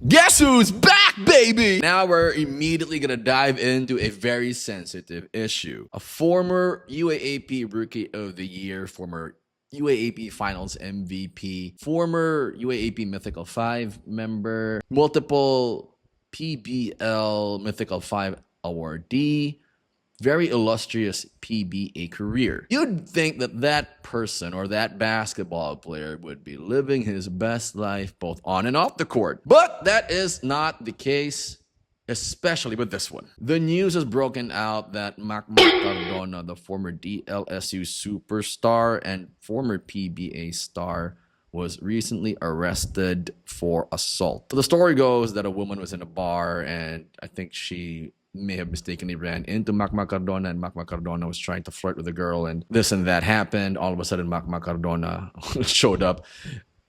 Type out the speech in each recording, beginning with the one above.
Guess who's back, baby? Now we're immediately gonna dive into a very sensitive issue. A former UAAP Rookie of the Year, former UAAP Finals MVP, former UAAP Mythical 5 member, multiple PBL Mythical 5 awardee, very illustrious PBA career. You'd think that that person or that basketball player would be living his best life both on and off the court. But that is not the case, especially with this one. The news has broken out that Mac Cardona, the former DLSU superstar and former PBA star, was recently arrested for assault. So the story goes that a woman was in a bar and I think she may have mistakenly ran into Mac Cardona, and Mac Cardona was trying to flirt with the girl, and this and that happened. All of a sudden, Mac Cardona showed up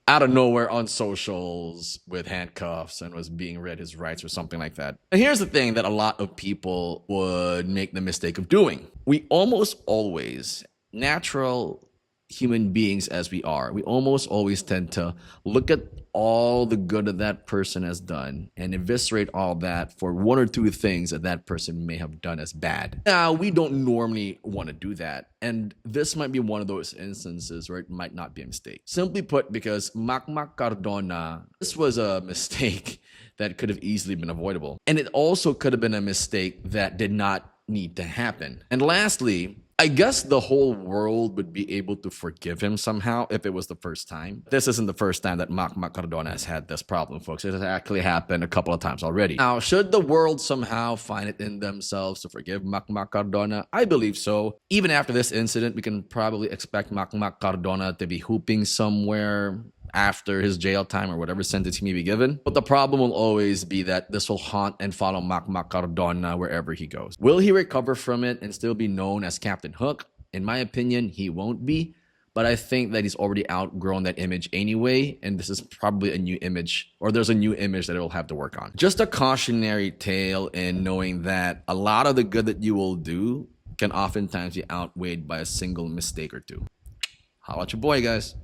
out of nowhere on socials with handcuffs and was being read his rights or something like that. And here's the thing that a lot of people would make the mistake of doing. We almost always, natural human beings as we are, we almost always tend to look at all the good that that person has done and eviscerate all that for one or two things that that person may have done as bad. Now, we don't normally want to do that, and this might be one of those instances where it might not be a mistake. Simply put, because Mac Cardona, this was a mistake that could have easily been avoidable, and it also could have been a mistake that did not need to happen. And lastly, I guess the whole world would be able to forgive him somehow if it was the first time. This isn't the first time that Mac Cardona has had this problem, folks. It has actually happened a couple of times already. Now, should the world somehow find it in themselves to forgive Mac Cardona? I believe so. Even after this incident, we can probably expect Mac Cardona to be hooping somewhere after his jail time or whatever sentence he may be given. But the problem will always be that this will haunt and follow Mac Cardona wherever he goes. Will he recover from it and still be known as Captain Hook? In my opinion, he won't be. But I think that he's already outgrown that image anyway, and this is probably a new image, or there's a new image that he'll have to work on. Just a cautionary tale in knowing that a lot of the good that you will do can oftentimes be outweighed by a single mistake or two. Holla at your boy, guys.